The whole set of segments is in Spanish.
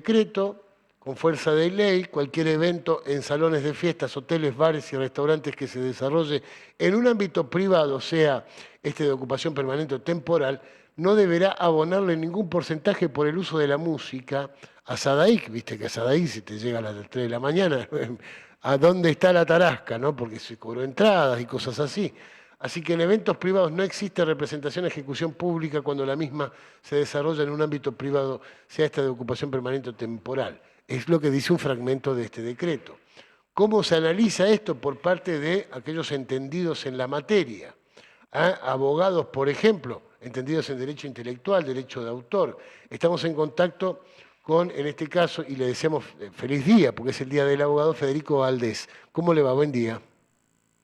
decreto, con fuerza de ley, cualquier evento en salones de fiestas, hoteles, bares y restaurantes que se desarrolle en un ámbito privado, sea este de ocupación permanente o temporal, no deberá abonarle ningún porcentaje por el uso de la música a Sadaic, viste que a Sadaic se te llega a las 3 de la mañana, ¿a dónde está la tarasca, no? Porque se cobró entradas y cosas así. Así que en eventos privados no existe representación o ejecución pública cuando la misma se desarrolla en un ámbito privado, sea esta de ocupación permanente o temporal. Es lo que dice un fragmento de este decreto. ¿Cómo se analiza esto por parte de aquellos entendidos en la materia? ¿Ah? Abogados, por ejemplo, entendidos en derecho intelectual, derecho de autor. Estamos en contacto con, en este caso, y le deseamos feliz día, porque es el día del abogado Federico Valdés. ¿Cómo le va? Buen día.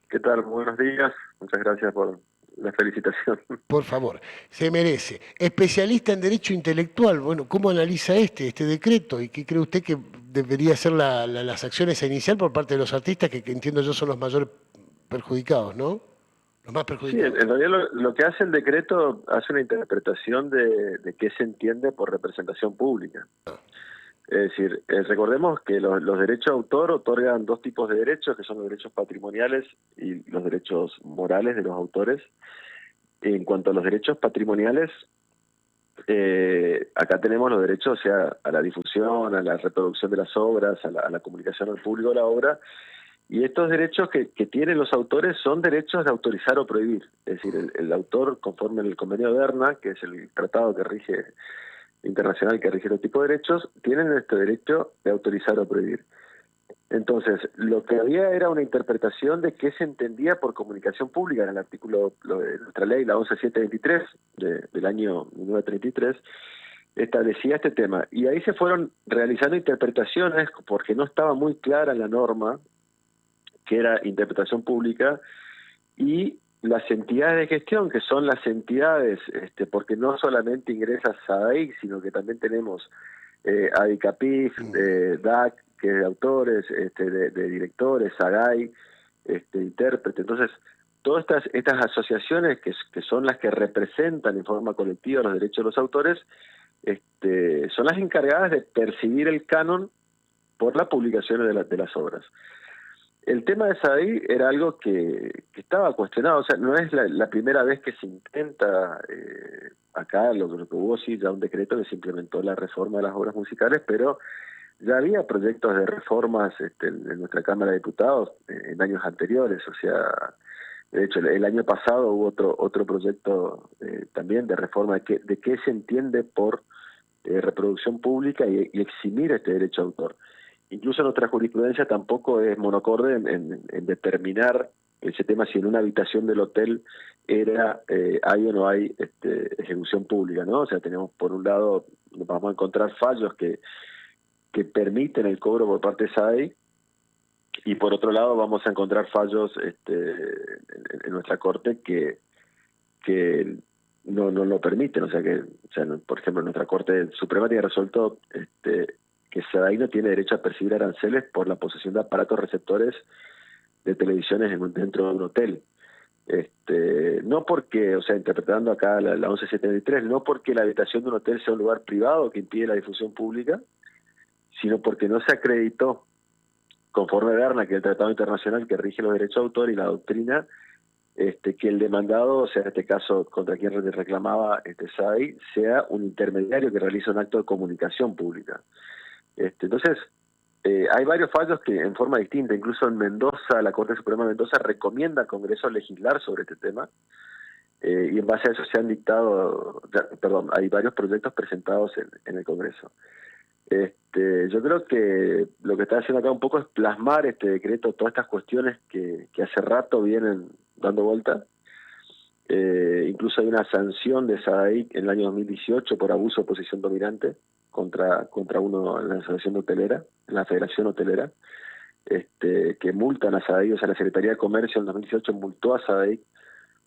¿Qué tal? Buenos días. Muchas gracias por la felicitación. Por favor, se merece. Especialista en derecho intelectual, bueno, ¿cómo analiza este decreto? ¿Y qué cree usted que debería ser las acciones a iniciar por parte de los artistas, que entiendo yo son los mayores perjudicados, ¿no? Los más Sí, en perjudicados. realidad lo que hace el decreto hace una interpretación de qué se entiende por representación pública. Es decir, recordemos que los derechos de autor otorgan dos tipos de derechos, que son los derechos patrimoniales y los derechos morales de los autores. En cuanto a los derechos patrimoniales, acá tenemos los derechos, o sea, a la difusión, a la reproducción de las obras, a la comunicación al público de la obra. Y estos derechos que tienen los autores son derechos de autorizar o prohibir. Es decir, el autor, conforme el convenio de Berna, que es el tratado que rige internacional que rige este tipo de derechos, tienen este derecho de autorizar o prohibir. Entonces, lo que había era una interpretación de qué se entendía por comunicación pública en el artículo de nuestra ley, la 11723 del año 1933, establecía este tema. Y ahí se fueron realizando interpretaciones porque no estaba muy clara la norma, que era interpretación pública, y las entidades de gestión, que son las entidades, porque no solamente ingresa SADAIC, sino que también tenemos ADICAPIF, DAC, que es de autores, de directores, SAGAI, intérprete. Entonces, todas estas asociaciones que son las que representan en forma colectiva los derechos de los autores, son las encargadas de percibir el canon por las publicaciones de las obras. El tema de SADAI era algo que estaba cuestionado, o sea, no es la primera vez que se intenta, acá lo que hubo sí ya un decreto que se implementó la reforma de las obras musicales, pero ya había proyectos de reformas en nuestra Cámara de Diputados en años anteriores, o sea, de hecho el año pasado hubo otro proyecto también de reforma de qué se entiende por reproducción pública y eximir este derecho de autor. Incluso nuestra jurisprudencia tampoco es monocorde en determinar ese tema si en una habitación del hotel hay o no hay ejecución pública, ¿no? O sea, tenemos por un lado, vamos a encontrar fallos que permiten el cobro por parte de SADAI, y por otro lado vamos a encontrar fallos en nuestra corte que no lo permiten, o sea que, por ejemplo, nuestra Corte Suprema tiene resuelto que SADAI no tiene derecho a percibir aranceles por la posesión de aparatos receptores de televisiones dentro de un hotel. No porque, o sea, interpretando acá la 1173, no porque la habitación de un hotel sea un lugar privado que impide la difusión pública, sino porque no se acreditó, conforme a Berna, que es el tratado internacional que rige los derechos de autor y la doctrina, que el demandado, o sea, en este caso contra quien reclamaba SADAI, sea un intermediario que realiza un acto de comunicación pública. Entonces, hay varios fallos que en forma distinta, incluso en Mendoza, la Corte Suprema de Mendoza recomienda al Congreso legislar sobre este tema, y en base a eso se han dictado, hay varios proyectos presentados en el Congreso. Yo creo que lo que está haciendo acá un poco es plasmar este decreto, todas estas cuestiones que hace rato vienen dando vuelta. Incluso hay una sanción de SADAI en el año 2018 por abuso de posición dominante contra uno en la asociación hotelera, en la Federación Hotelera, que multan a SADAI, o sea, la Secretaría de Comercio en 2018 multó a SADAI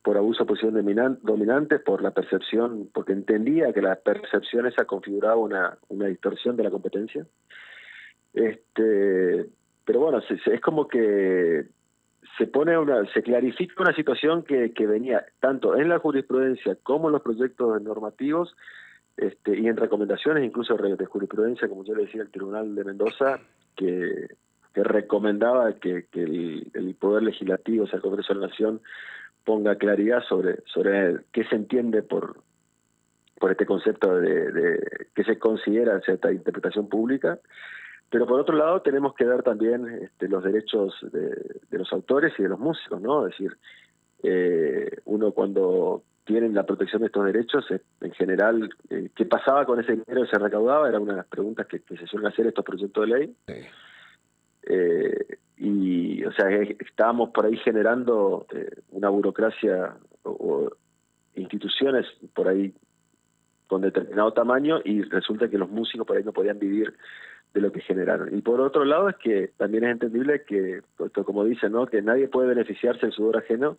por abuso de posición dominante, por la percepción, porque entendía que la percepción esa configuraba una distorsión de la competencia. Pero bueno, es como que se clarifica una situación que venía tanto en la jurisprudencia como en los proyectos normativos, y en recomendaciones incluso de jurisprudencia, como yo le decía, el Tribunal de Mendoza, que recomendaba que el Poder Legislativo, o sea, el Congreso de la Nación, ponga claridad sobre qué se entiende por este concepto de que se considera cierta interpretación pública. Pero por otro lado tenemos que dar también los derechos de los autores y de los músicos, ¿no? Es decir, uno cuando tienen la protección de estos derechos, en general, ¿qué pasaba con ese dinero que se recaudaba? Era una de las preguntas que se suelen hacer estos proyectos de ley. Y, o sea, estábamos por ahí generando una burocracia o instituciones por ahí con determinado tamaño, y resulta que los músicos por ahí no podían vivir de lo que generaron. Y por otro lado es que también es entendible que, como dicen, ¿no?, que nadie puede beneficiarse del sudor ajeno,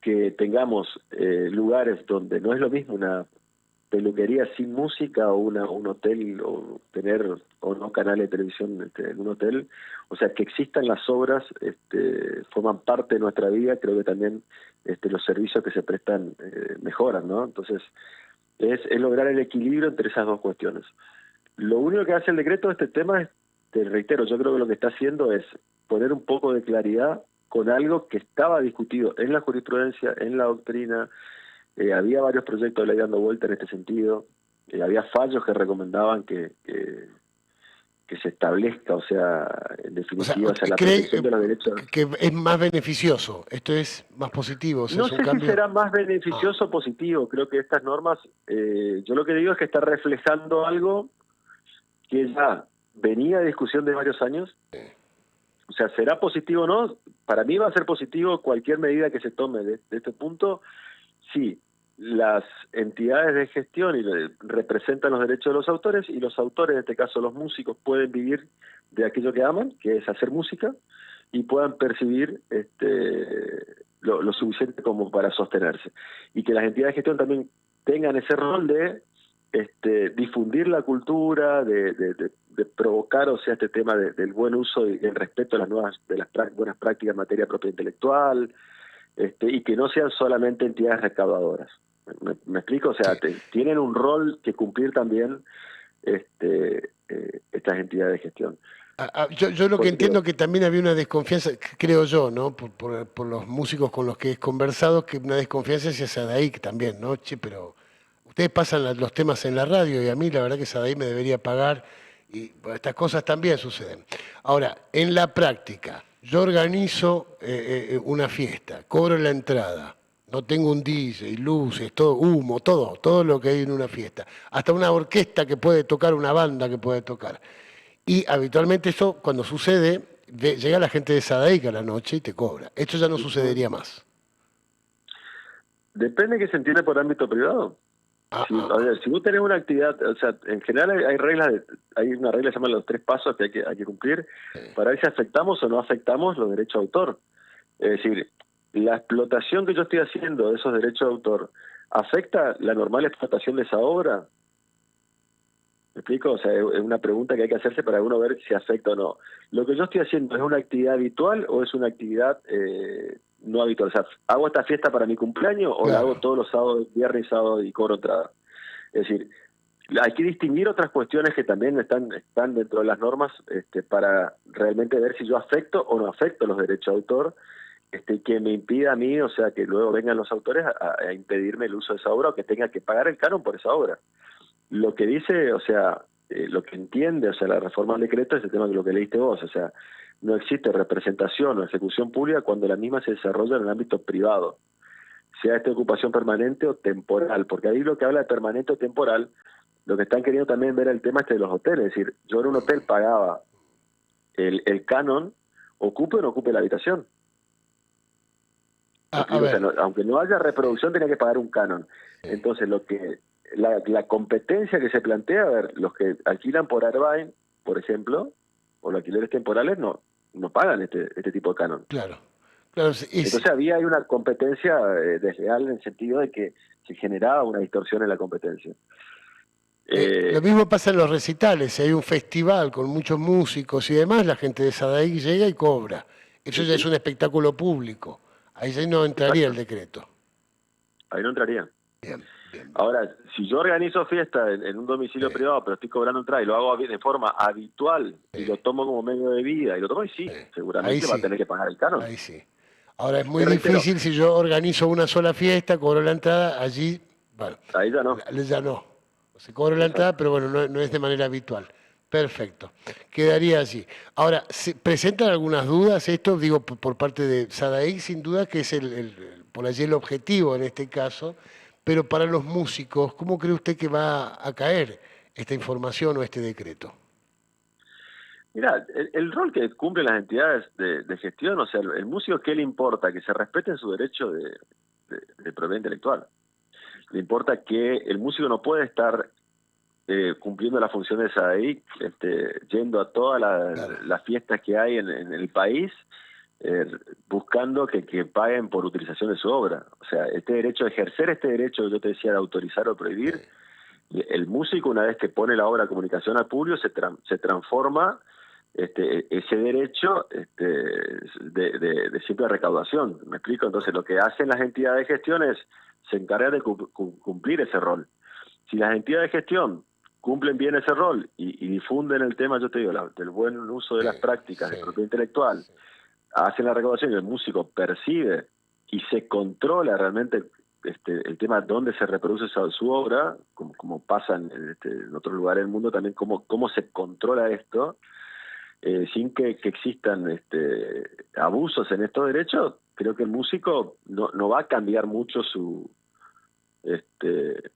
que tengamos lugares donde no es lo mismo una peluquería sin música o un hotel, o tener o no canales de televisión en un hotel. O sea, que existan las obras, forman parte de nuestra vida. Creo que también los servicios que se prestan mejoran, ¿no? Entonces es lograr el equilibrio entre esas dos cuestiones. Lo único que hace el decreto de este tema es, te reitero, yo creo que lo que está haciendo es poner un poco de claridad con algo que estaba discutido en la jurisprudencia, en la doctrina. Había varios proyectos de ley dando vuelta en este sentido. Había fallos que recomendaban que se establezca, o sea, en definitiva, o sea, la protección de los derechos. Que es más beneficioso, esto es más positivo, o sea, No es un sé cambio. si será más beneficioso o positivo. Creo que estas normas, yo lo que digo es que está reflejando algo que ya venía de discusión de varios años. O sea, ¿será positivo o no? Para mí va a ser positivo cualquier medida que se tome de este punto. Sí, las entidades de gestión representan los derechos de los autores, y los autores, en este caso los músicos, pueden vivir de aquello que aman, que es hacer música, y puedan percibir lo suficiente como para sostenerse. Y que las entidades de gestión también tengan ese rol de difundir la cultura, de provocar, o sea, este tema del buen uso y el respeto de las buenas prácticas en materia de propiedad intelectual, y que no sean solamente entidades recaudadoras. ¿Me explico? O sea, Sí. tienen un rol que cumplir también estas entidades de gestión. Yo lo que Porque entiendo que también había una desconfianza, creo yo, ¿no? Por los músicos con los que he conversado, que una desconfianza hacia SADAIC también, ¿no? Che, pero ustedes pasan los temas en la radio y a mí la verdad que SADAIC me debería pagar, y bueno, estas cosas también suceden. Ahora, en la práctica, yo organizo una fiesta, cobro la entrada, no tengo un DJ, luces, todo, humo, todo lo que hay en una fiesta, hasta una orquesta que puede tocar, una banda que puede tocar. Y habitualmente eso, cuando sucede, llega la gente de Sadaic a la noche y te cobra. Esto ya no sucedería más. depende de qué se entiende por ámbito privado. A ver, si vos tenés una actividad, o sea, en general hay reglas, hay una regla que se llama los 3 pasos que hay que cumplir para ver si afectamos o no afectamos los derechos de autor. Es decir, la explotación que yo estoy haciendo de esos derechos de autor, ¿afecta la normal explotación de esa obra? ¿Me explico? O sea, es una pregunta que hay que hacerse para uno ver si afecta o no. ¿Lo que yo estoy haciendo es una actividad habitual o es una actividad no habitual? O sea, ¿hago esta fiesta para mi cumpleaños o la hago todos los sábados, viernes y sábado y cobro entrada? Es decir, hay que distinguir otras cuestiones que también están dentro de las normas para realmente ver si yo afecto o no afecto los derechos de autor, que me impida a mí, o sea, que luego vengan los autores a impedirme el uso de esa obra, o que tenga que pagar el canon por esa obra. Lo que dice, o sea, lo que entiende, o sea, la reforma al decreto es el tema de lo que leíste vos, o sea, no existe representación o ejecución pública cuando la misma se desarrolla en el ámbito privado, sea esta ocupación permanente o temporal, porque ahí lo que habla de permanente o temporal, lo que están queriendo también ver el tema de los hoteles, es decir, yo en un hotel pagaba el canon, ocupe o no ocupe la habitación. O sea, aunque no haya reproducción, tenía que pagar un canon. Entonces, la competencia que se plantea, a ver, los que alquilan por Airbnb, por ejemplo, o los alquileres temporales, no pagan este tipo de canon. Claro. Entonces había una competencia desleal en el sentido de que se generaba una distorsión en la competencia. Lo mismo pasa en los recitales, si hay un festival con muchos músicos y demás, la gente de Sadaic llega y cobra. Eso ya es un espectáculo público. Ahí ya no entraría el decreto. Ahí no entraría. Bien. Bien, Ahora, si yo organizo fiesta en un domicilio sí, privado, pero estoy cobrando entrada y lo hago de forma habitual y sí, lo tomo como medio de vida y lo tomo y sí. sí, Ahí seguramente va a sí, tener que pagar el canon. ahí sí. Ahora es muy Te reitero, difícil si yo organizo una sola fiesta, cobro la entrada, allí, bueno, ahí ya no. ya no. Se cobra la entrada, Exacto. pero bueno, no, no es de manera habitual. Perfecto. Quedaría así. Ahora, ¿se presentan algunas dudas? Esto, digo, por parte de Sadaik, sin duda que es por allí el objetivo en este caso, pero para los músicos, ¿cómo cree usted que va a caer esta información o este decreto? Mira, el rol que cumplen las entidades de gestión, o sea, el músico, ¿qué le importa? Que se respeten su derecho de propiedad intelectual. Le importa que el músico no puede estar cumpliendo la función de SADAIC, yendo a todas Claro, las fiestas que hay en el país, eh, buscando que paguen por utilización de su obra. O sea, este derecho, ejercer este derecho, yo te decía, de autorizar o prohibir, el músico, una vez que pone la obra a comunicación al público, se transforma ese derecho de simple recaudación. ¿Me explico? Entonces, lo que hacen las entidades de gestión es se encargan de cumplir ese rol. Si las entidades de gestión cumplen bien ese rol y difunden el tema, yo te digo, del buen uso de las prácticas sí, de propiedad intelectual, hacen la recaudación y el músico percibe y se controla realmente el tema dónde se reproduce su obra, como pasa en otros lugares del mundo también, cómo se controla esto, sin que existan abusos en estos derechos. Creo que el músico no va a cambiar mucho este,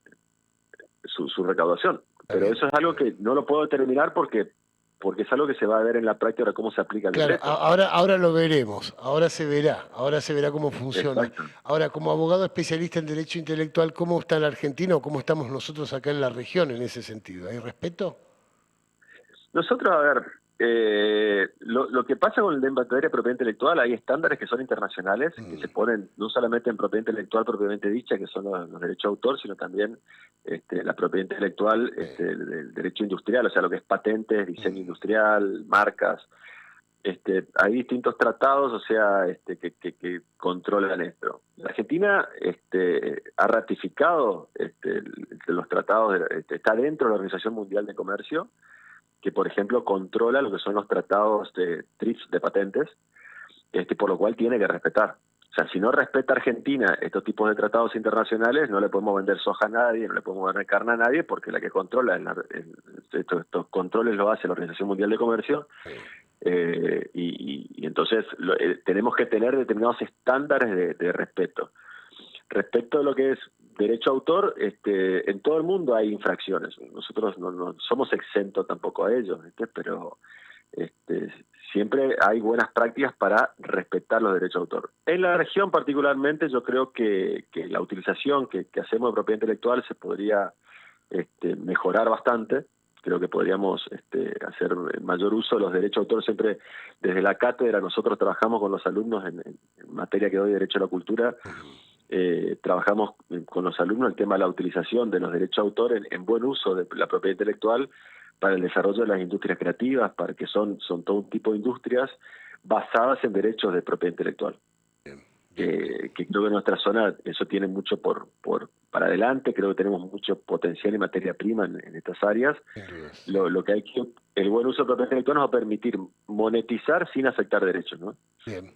su recaudación. está Pero bien. eso es algo que no lo puedo determinar porque es algo que se va a ver en la práctica de cómo se aplica el Claro, decreto. ahora lo veremos, ahora se verá cómo funciona. Exacto. Ahora, como abogado especialista en derecho intelectual, ¿cómo está la Argentina o cómo estamos nosotros acá en la región en ese sentido? ¿Hay respeto? Nosotros, a ver, lo que pasa con el en materia de propiedad intelectual, hay estándares que son internacionales, que se ponen no solamente en propiedad intelectual propiamente dicha, que son los derechos de autor, sino también la propiedad intelectual del derecho industrial, o sea, lo que es patentes, diseño industrial, marcas. Hay distintos tratados, o sea, que controlan esto. La Argentina ha ratificado los tratados, está dentro de la Organización Mundial de Comercio, que por ejemplo controla lo que son los tratados de TRIPS de patentes, por lo cual tiene que respetar. O sea, si no respeta Argentina estos tipos de tratados internacionales, no le podemos vender soja a nadie, no le podemos vender carne a nadie, porque la que controla estos controles lo hace la Organización Mundial de Comercio, y entonces tenemos que tener determinados estándares de respeto. Respecto a lo que es derecho a autor, en todo el mundo hay infracciones. Nosotros no somos exentos tampoco a ellos, pero este, siempre hay buenas prácticas para respetar los derechos de autor. En la región particularmente yo creo que la utilización que hacemos de propiedad intelectual se podría mejorar bastante. Creo que podríamos hacer mayor uso de los derechos de autor. Siempre desde la cátedra nosotros trabajamos con los alumnos en materia que doy derecho a la cultura. Trabajamos con los alumnos el tema de la utilización de los derechos de autor en buen uso de la propiedad intelectual para el desarrollo de las industrias creativas, para que son todo un tipo de industrias basadas en derechos de propiedad intelectual. Que creo que en nuestra zona eso tiene mucho para adelante, creo que tenemos mucho potencial y materia prima en estas áreas. Sin duda, sí. Lo que el buen uso de propiedad intelectual nos va a permitir monetizar sin afectar derechos, ¿no? Bien.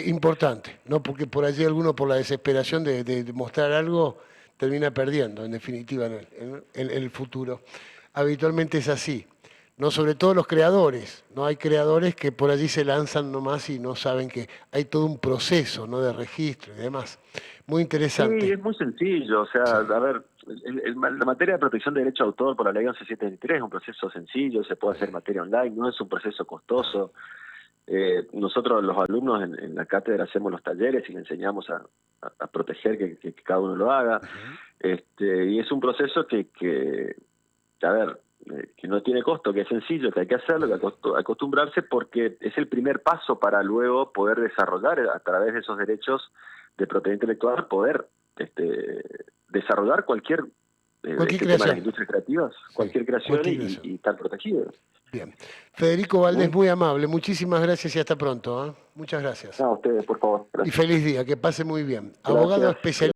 Importante, ¿no? Porque por allí alguno, por la desesperación de mostrar algo, termina perdiendo, en definitiva, en el futuro. Habitualmente es así, ¿no? Sobre todo los creadores, ¿no? Hay creadores que por allí se lanzan nomás y no saben que hay todo un proceso, ¿no? De registro y demás. Muy Sí, interesante. es muy sencillo. O sea, Sí, a ver, la materia de protección de derecho de autor por la ley 1173 es un proceso sencillo, se puede hacer en materia online, no es un proceso costoso. Nosotros, los alumnos en la cátedra, hacemos los talleres y le enseñamos a proteger que cada uno lo haga. Y es un proceso a ver, que no tiene costo, que es sencillo, que hay que hacerlo, que hay que acostumbrarse, porque es el primer paso para luego poder desarrollar a través de esos derechos de propiedad intelectual, poder desarrollar cualquier cualquier tema de las creación. industrias creativas, Sí, cualquier creación cualquier creación. y estar protegidos. Bien. Federico Valdés, ¿Mm? muy amable. Muchísimas gracias y hasta pronto, ¿eh? Muchas gracias. No, a ustedes, por favor. Y Gracias. feliz día, que pase muy bien. Abogado Gracias. especialista.